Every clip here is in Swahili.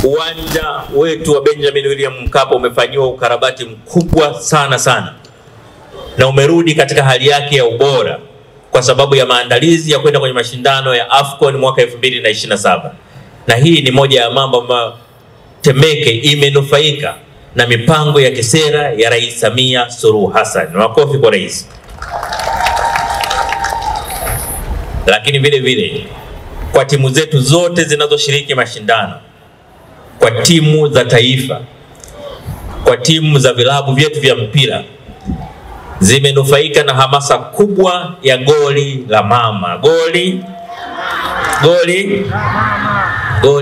Uwanja wetu wa Benjamin William Mkapa umefanyiwa ukarabati mkubwa sana na umerudi katika hali yake ya ubora kwa sababu ya maandalizi ya kwenda kwenye mashindano ya AFCON mwaka 2027. Na hii ni moja ya mambo ambayo Temeke imenufaika na mipango ya kisera ya Rais Samia Suluhu Hassan. Makofi kwa rais. Lakini vile vile kwa timu zetu zote zinazoshiriki mashindano, kwa timu za taifa, kwa timu za vilabu vyetu vya mpira, zimenufaika na hamasa kubwa ya goli la mama. Goli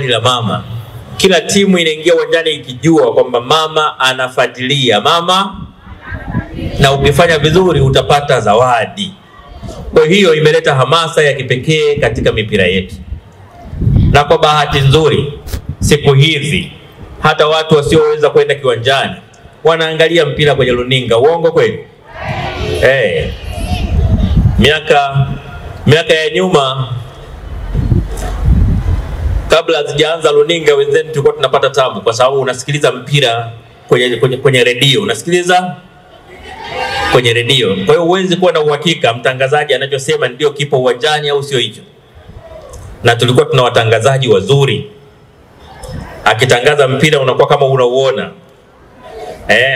la mama. Kila timu inaingia uwanjani ikijua kwamba mama anafuatilia, na ukifanya vizuri utapata zawadi. Kwa hiyo imeleta hamasa ya kipekee katika mipira yetu. Na kwa bahati nzuri, siku hizi hata watu wasioweza kwenda kiwanjani wanaangalia mpira kwenye runinga. Uongo kweli? Miaka ya nyuma, kabla hazijaanza runinga, wenzetu tulikuwa tunapata tabu kwa sababu unasikiliza mpira kwenye redio, unasikiliza kwenye redio. Kwa hiyo huwezi kuwa na uhakika mtangazaji anachosema ndio kipo uwanjani au sio hicho. Na tulikuwa tuna watangazaji wazuri. Akitangaza mpira unakuwa kama unauona.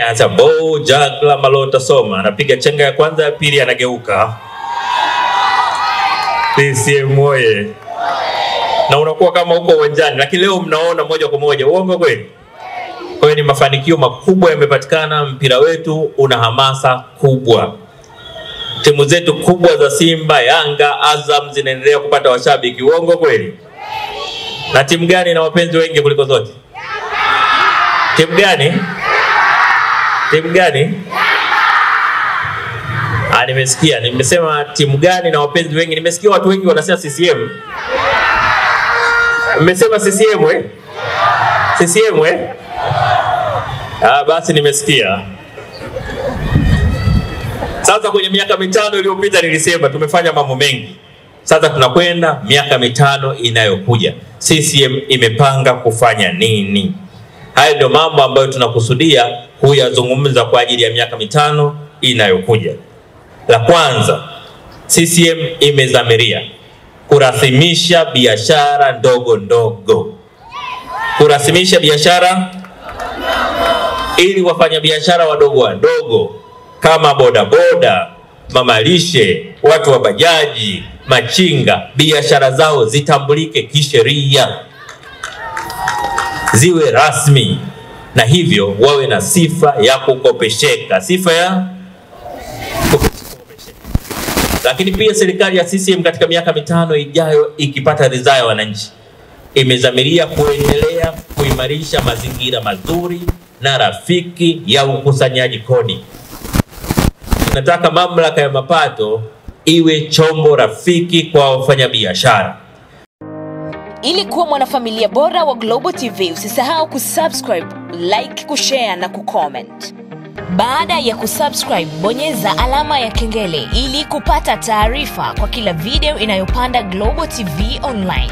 Asa Bo Jagla Malota Soma anapiga chenga ya kwanza, ya pili anageuka. CCM oye. Na unakuwa kama uko uwanjani, lakini leo mnaona moja kwa moja. Uongo kweli? Kwa hiyo ni mafanikio makubwa yamepatikana. Mpira wetu una hamasa kubwa. Timu zetu kubwa za Simba, Yanga, Azam zinaendelea kupata washabiki. Uongo kweli? Na timu gani ina wapenzi wengi kuliko zote? Timu gani? Timu gani? Nimesikia, nimesema timu gani na wapenzi wengi. Nimesikia watu wengi wanasema CCM. Mmesema CCM CCM basi nimesikia. Sasa kwenye miaka 5 iliyopita nilisema tumefanya mambo mengi. Sasa tunakwenda miaka 5 inayokuja. CCM imepanga kufanya nini? Hayo ndio mambo ambayo tunakusudia kuyazungumza kwa ajili ya miaka 5 inayokuja. La kwanza, CCM imezamiria kurasimisha biashara ndogo. Kurasimisha biashara ili wafanyabiashara wadogo kama bodaboda, mamalishe, watu wa bajaji, machinga, biashara zao zitambulike kisheria, ziwe rasmi, na hivyo wawe na sifa ya kukopesheka. Sifa ya kukopesheka. Lakini pia serikali ya CCM katika miaka 5 ijayo, ikipata ridhaa ya wananchi, imezamiria kuendelea kuimarisha mazingira mazuri na rafiki ya ukusanyaji kodi. Tunataka mamlaka ya mapato iwe chombo rafiki kwa wafanyabiashara. Ili kuwa mwanafamilia bora wa Global TV, usisahau kusubscribe, like, kushare na kucomment. Baada ya kusubscribe, bonyeza alama ya kengele ili kupata taarifa kwa kila video inayopanda Global TV Online.